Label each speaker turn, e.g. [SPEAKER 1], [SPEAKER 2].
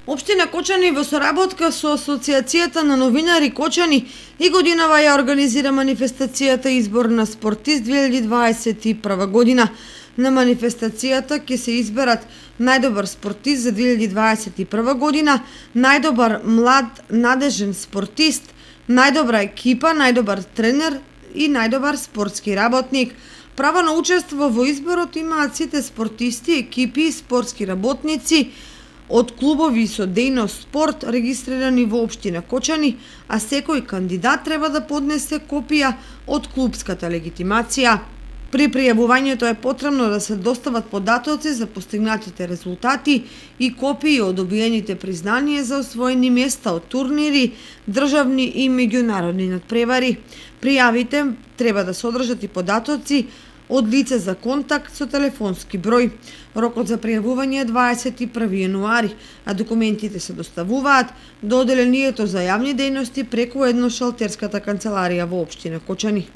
[SPEAKER 1] Општина Кочани во соработка со Асоциацијата на новинари Кочани и годинава ја организира манифестацијата Избор на спортист 2021 година. На манифестацијата ќе се изберат најдобар спортист за 2021 година, најдобар млад надежен спортист, најдобра екипа, најдобар тренер и најдобар спортски работник. Право на учество во изборот имаат сите спортисти, екипи и спортски работници од клубови со дејност спорт регистрирани во општина Кочани, а секој кандидат треба да поднесе копија од клубската легитимација. При пријавувањето е потребно да се достават податоци за постигнатите резултати и копии од добиените признанија за освоени места од турнири, државни и меѓународни надпревари. Пријавите треба да содржат и податоци од лице за контакт со телефонски број. Рокот за пријавување е 21 јануари, а документите се доставуваат до Оделението за јавни дејности преку едношалтерската канцеларија во општина Кочани.